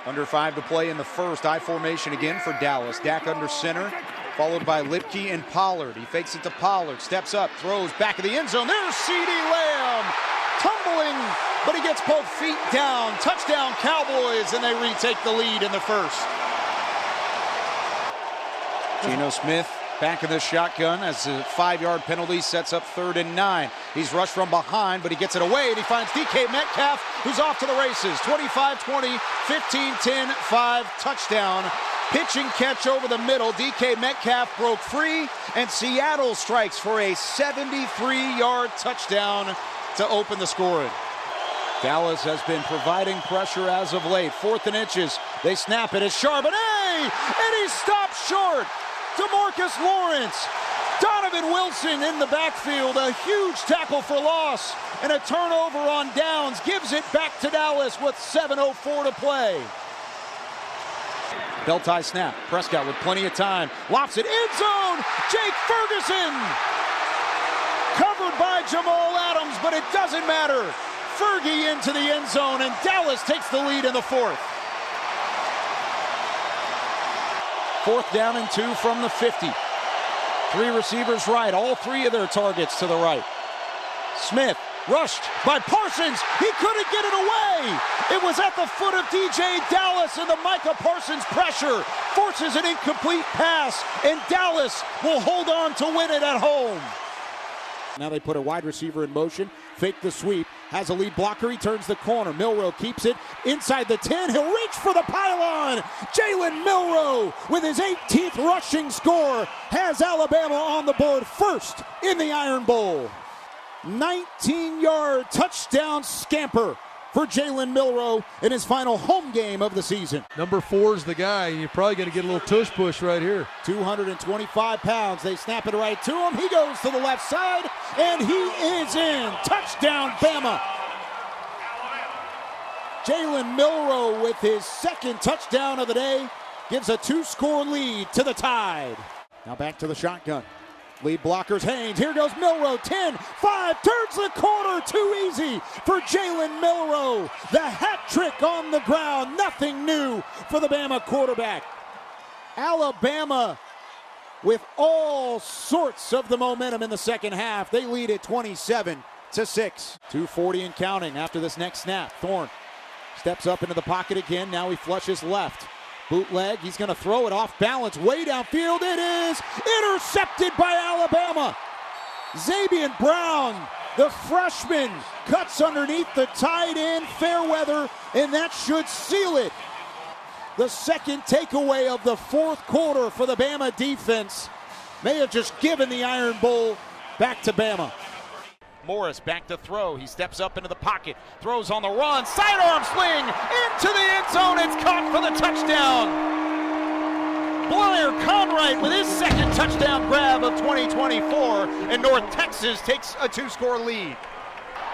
Under 5 to play in the first. I formation again for Dallas. Dak under center, followed by Lipke and Pollard. He fakes it to Pollard, steps up, throws back of the end zone. There's CeeDee Lamb, tumbling, but he gets both feet down. Touchdown Cowboys, and they retake the lead in the first. Geno Smith back in the shotgun as a 5-yard penalty sets up 3rd and 9. He's rushed from behind, but he gets it away, and he finds DK Metcalf, who's off to the races. 25-20, 15-10, 5, touchdown. Pitch and catch over the middle. DK Metcalf broke free, and Seattle strikes for a 73-yard touchdown to open the scoring. Dallas has been providing pressure as of late. 4th and inches. They snap it. It's Charbonnet, and he's stopped short. DeMarcus Lawrence, Donovan Wilson in the backfield, a huge tackle for loss, and a turnover on downs gives it back to Dallas with 7:04 to play. Belt tie snap, Prescott with plenty of time, lofts it, end zone, Jake Ferguson! Covered by Jamal Adams, but it doesn't matter. Fergie into the end zone, and Dallas takes the lead in the 4th. 4th down and 2 from the 50. 3 receivers right, all 3 of their targets to the right. Smith rushed by Parsons. He couldn't get it away. It was at the foot of DJ Dallas, and the Micah Parsons pressure forces an incomplete pass, and Dallas will hold on to win it at home. Now they put a wide receiver in motion, fake the sweep, has a lead blocker, he turns the corner. Milroe keeps it inside the 10, he'll reach for the pylon. Jalen Milroe with his 18th rushing score has Alabama on the board first in the Iron Bowl. 19-yard touchdown scamper for Jalen Milroe in his final home game of the season. Number 4 is the guy. You're probably going to get a little tush push right here. 225 pounds. They snap it right to him. He goes to the left side, and he is in. Touchdown, Bama. Jalen Milroe with his 2nd touchdown of the day gives a 2-score lead to the Tide. Now back to the shotgun. Lead blockers, Haynes. Here goes Milroe. 10, 5, turns the corner. Too easy for Jalen Milroe. The hat trick on the ground. Nothing new for the Bama quarterback. Alabama with all sorts of the momentum in the second half. They lead at 27-6. 2:40 and counting after this next snap. Thorne steps up into the pocket again. Now he flushes left. Bootleg, he's going to throw it off balance, way downfield. It is intercepted by Alabama. Xavier Brown, the freshman, cuts underneath the tight end, Fairweather, and that should seal it. The 2nd takeaway of the 4th quarter for the Bama defense may have just given the Iron Bowl back to Bama. Morris back to throw. He steps up into the pocket, throws on the run, sidearm swing into the end zone. It's caught for the touchdown. Blair Conright with his 2nd touchdown grab of 2024, and North Texas takes a 2-score lead.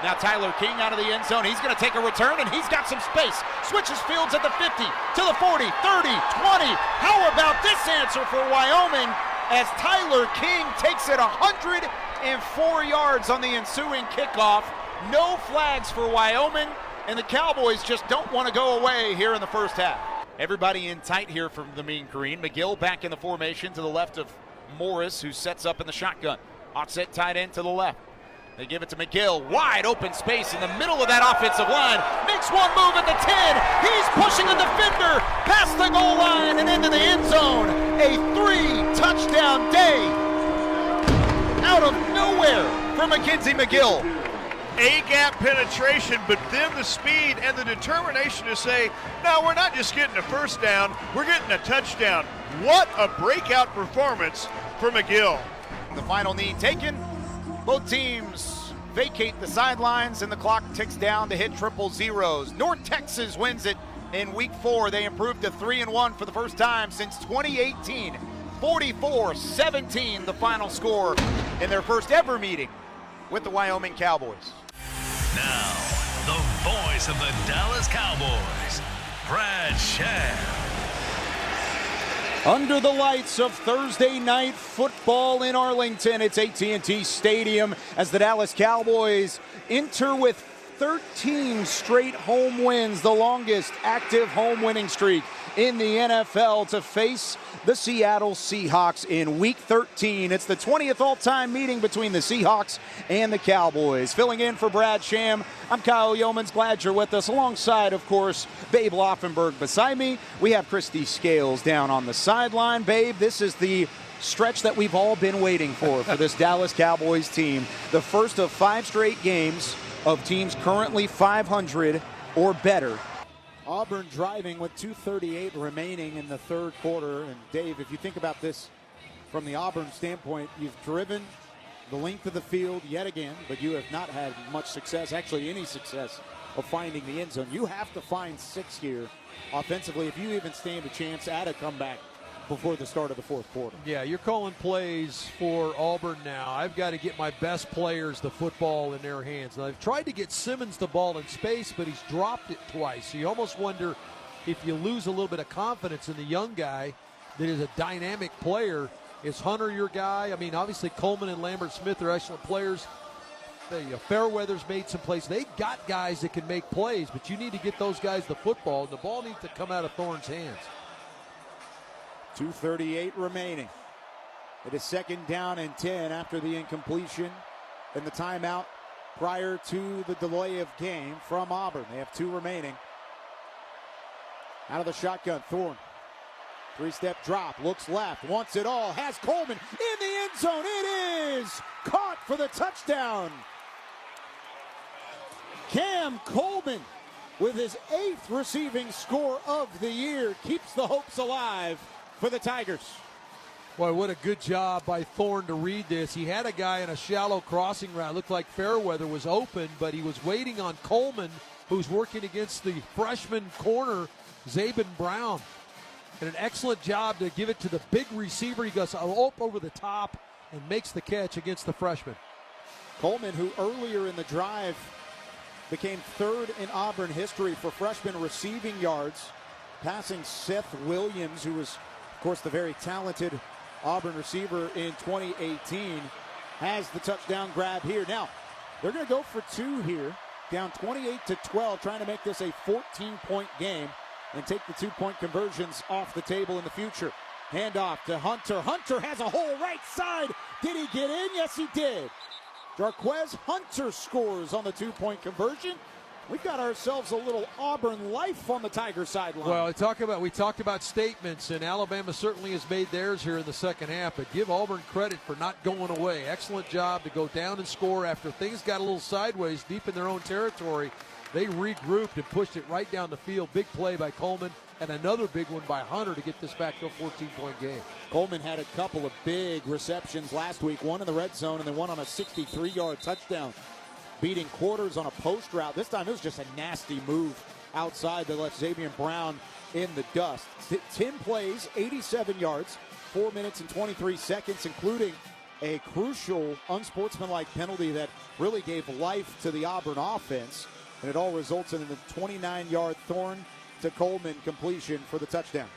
Now Tyler King out of the end zone. He's going to take a return, and he's got some space. Switches fields at the 50, to the 40, 30, 20. How about this answer for Wyoming as Tyler King takes it 104 yards on the ensuing kickoff. No flags for Wyoming, and the Cowboys just don't want to go away here in the first half. Everybody in tight here from the Mean Green. McGill back in the formation to the left of Morris, who sets up in the shotgun. Offset tight end to the left. They give it to McGill. Wide open space in the middle of that offensive line. Makes one move at the 10. He's pushing a defender past the goal line and into the end zone. A 3-touchdown day out of nowhere for Mackenzie McGill. A-gap penetration, but then the speed and the determination to say, no, we're not just getting a first down, we're getting a touchdown. What a breakout performance for McGill. The final knee taken. Both teams vacate the sidelines, and the clock ticks down to hit triple zeros. North Texas wins it in week 4. They improved to 3-1 for the first time since 2018. 44-17 the final score in their first ever meeting with the Wyoming Cowboys. Now, the voice of the Dallas Cowboys, Brad Sham. Under the lights of Thursday night football in Arlington, it's AT&T Stadium as the Dallas Cowboys enter with 13 straight home wins, the longest active home winning streak in the NFL, to face the Seattle Seahawks in Week 13. It's the 20th all-time meeting between the Seahawks and the Cowboys. Filling in for Brad Sham, I'm Kyle Youmans. Glad you're with us, alongside, of course, Babe Laufenberg. Beside me, we have Christy Scales down on the sideline. Babe, this is the stretch that we've all been waiting for this Dallas Cowboys team. The first of 5 straight games of teams currently 500 or better. Auburn driving with 2:38 remaining in the third quarter. And Dave, if you think about this from the Auburn standpoint, you've driven the length of the field yet again, but you have not had much success, actually any success, of finding the end zone. You have to find 6 here offensively if you even stand a chance at a comeback before the start of the fourth quarter. Yeah, you're calling plays for Auburn now. I've got to get my best players the football in their hands. Now, I've tried to get Simmons the ball in space, but he's dropped it twice. So you almost wonder if you lose a little bit of confidence in the young guy that is a dynamic player. Is Hunter your guy? I mean, obviously Coleman and Lambert-Smith are excellent players. Fairweather's made some plays. They got guys that can make plays, but you need to get those guys the football, and the ball needs to come out of Thorne's hands. 2:38 remaining. It is second down and 10 after the incompletion and the timeout prior to the delay of game from Auburn. They have 2 remaining. Out of the shotgun, Thorne. 3-step drop, looks left, wants it all, has Coleman in the end zone. It is caught for the touchdown. Cam Coleman, with his 8th receiving score of the year, keeps the hopes alive for the Tigers. Boy, what a good job by Thorne to read this. He had a guy in a shallow crossing route. Looked like Fairweather was open, but he was waiting on Coleman, who's working against the freshman corner, Zabin Brown. And an excellent job to give it to the big receiver. He goes up over the top and makes the catch against the freshman. Coleman, who earlier in the drive became 3rd in Auburn history for freshman receiving yards, passing Seth Williams, who was, of course, the very talented Auburn receiver in 2018, has the touchdown grab here. Now, they're going to go for 2 here, down 28-12, trying to make this a 14-point game and take the 2-point conversions off the table in the future. Handoff to Hunter. Hunter has a hole right side. Did he get in? Yes, he did. Jarquez Hunter scores on the 2-point conversion. We've got ourselves a little Auburn life on the Tiger sideline. Well, we talked about statements, and Alabama certainly has made theirs here in the second half, but give Auburn credit for not going away. Excellent job to go down and score after things got a little sideways deep in their own territory. They regrouped and pushed it right down the field. Big play by Coleman, and another big one by Hunter to get this back to a 14-point game. Coleman had a couple of big receptions last week, one in the red zone and then one on a 63-yard touchdown, beating Quarters on a post route. This time it was just a nasty move outside that left Zabin Brown in the dust. 10 plays, 87 yards, 4 minutes and 23 seconds, including a crucial unsportsmanlike penalty that really gave life to the Auburn offense. And it all results in the 29-yard Thorne to Coleman completion for the touchdown.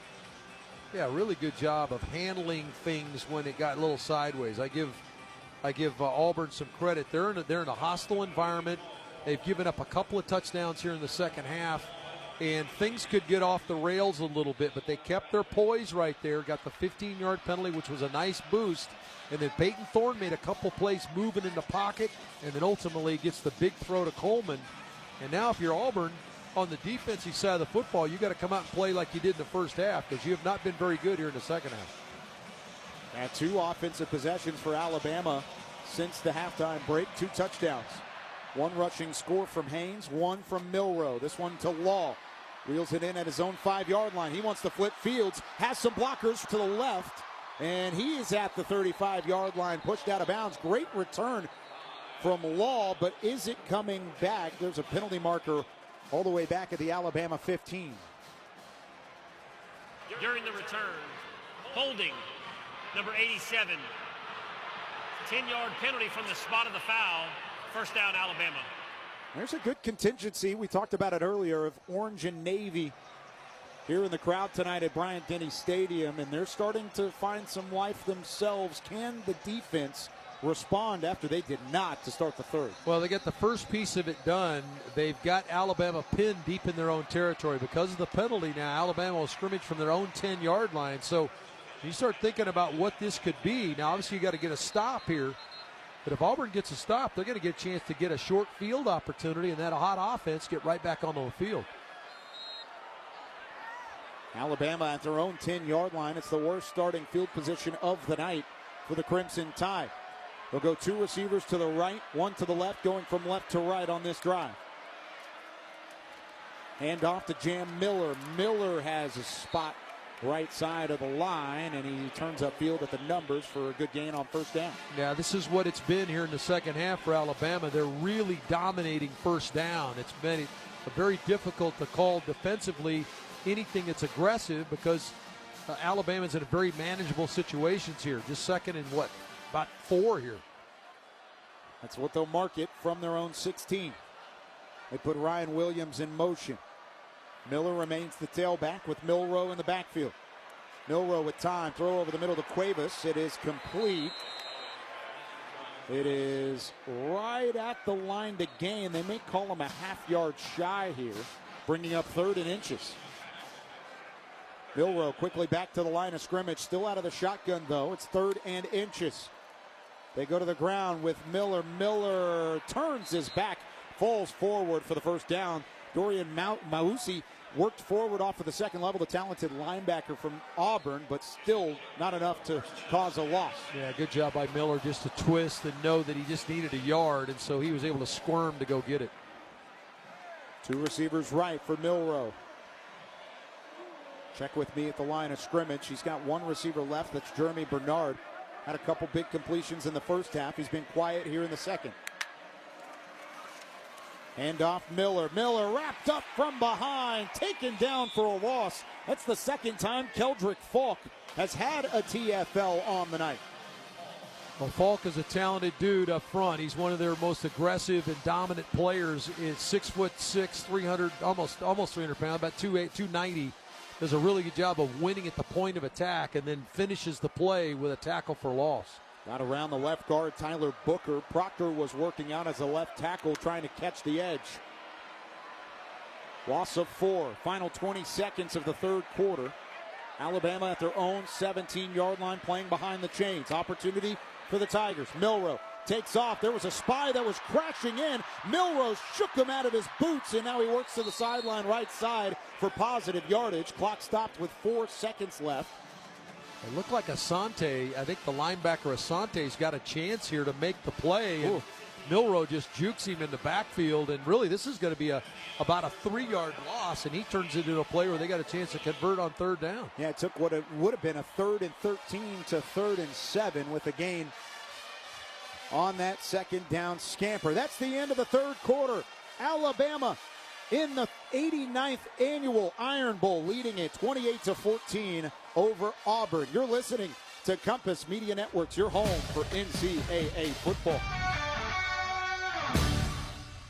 Yeah, really good job of handling things when it got a little sideways. I give Auburn some credit. They're in a hostile environment. They've given up a couple of touchdowns here in the second half, and things could get off the rails a little bit, but they kept their poise right there, got the 15-yard penalty, which was a nice boost, and then Peyton Thorne made a couple plays moving in the pocket, and then ultimately gets the big throw to Coleman. And now if you're Auburn, on the defensive side of the football, you got to come out and play like you did in the first half, because you have not been very good here in the second half. And 2 offensive possessions for Alabama since the halftime break, 2 touchdowns. 1 rushing score from Haynes, 1 from Milroe. This one to Law. Wheels it in at his own 5-yard line. He wants to flip Fields, has some blockers to the left, and he is at the 35-yard line, pushed out of bounds. Great return from Law, but is it coming back? There's a penalty marker all the way back at the Alabama 15. During the return, holding number 87. 10-yard penalty from the spot of the foul. First down, Alabama. There's a good contingency. We talked about it earlier of orange and navy here in the crowd tonight at Bryant-Denny Stadium, and they're starting to find some life themselves. Can the defense respond after they did not to start the third. Well, they get the first piece of it done. They've got Alabama pinned deep in their own territory. Because of the penalty now, Alabama will scrimmage from their own 10-yard line. So you start thinking about what this could be. Now, obviously, you got to get a stop here. But if Auburn gets a stop, they're going to get a chance to get a short field opportunity and that hot offense get right back onto the field. Alabama at their own 10-yard line. It's the worst starting field position of the night for the Crimson Tide. They'll go 2 receivers to the right, 1 to the left, going from left to right on this drive. Hand off to Jam Miller. Miller has a spot right side of the line, and he turns upfield at the numbers for a good gain on first down. Yeah, this is what it's been here in the second half for Alabama. They're really dominating first down. It's been very difficult to call defensively anything that's aggressive because Alabama's in a very manageable situations here. Just second and about 4 here. That's what they'll mark it from their own 16. They put Ryan Williams in motion. Miller remains the tailback with Milroe in the backfield. Milroe with time, throw over the middle to Cuevas. It is complete. It is right at the line to gain. They may call him a half-yard shy here, bringing up 3rd and inches. Milroe quickly back to the line of scrimmage, still out of the shotgun though. It's 3rd and inches. They go to the ground with Miller. Miller turns his back, falls forward for the first down. Dorian Mausi worked forward off of the second level, the talented linebacker from Auburn, but still not enough to cause a loss. Yeah, good job by Miller just to twist and know that he just needed a yard, and so he was able to squirm to go get it. 2 receivers right for Milroe. Check with me at the line of scrimmage. He's got 1 receiver left. That's Jeremy Bernard. Had a couple big completions in the first half. He's been quiet here in the second. Hand off Miller. Miller wrapped up from behind, taken down for a loss. That's the second time Keldrick Falk has had a TFL on the night. Well, Falk is a talented dude up front. He's one of their most aggressive and dominant players. Is 6'6", 300, almost 300 pounds, about 290. Does a really good job of winning at the point of attack and then finishes the play with a tackle for loss. Got around the left guard, Tyler Booker. Proctor was working out as a left tackle, trying to catch the edge. Loss of 4. Final 20 seconds of the third quarter. Alabama at their own 17-yard line, playing behind the chains. Opportunity for the Tigers. Milroe takes off. There was a spy that was crashing in. Milroe shook him out of his boots, and now he works to the sideline right side for positive yardage. Clock stopped with 4 seconds left. It looked like Asante. I think the linebacker Asante's got a chance here to make the play. And Milroe just jukes him in the backfield. And really, this is going to be about a 3-yard loss. And he turns it into a play where they got a chance to convert on third down. Yeah, it took what it would have been a 3rd and 13 to 3rd and 7 with a gain on that second down scamper. That's the end of the third quarter. Alabama in the 89th annual Iron Bowl, leading it 28-14 over Auburn. You're listening to Compass Media Networks, your home for NCAA football.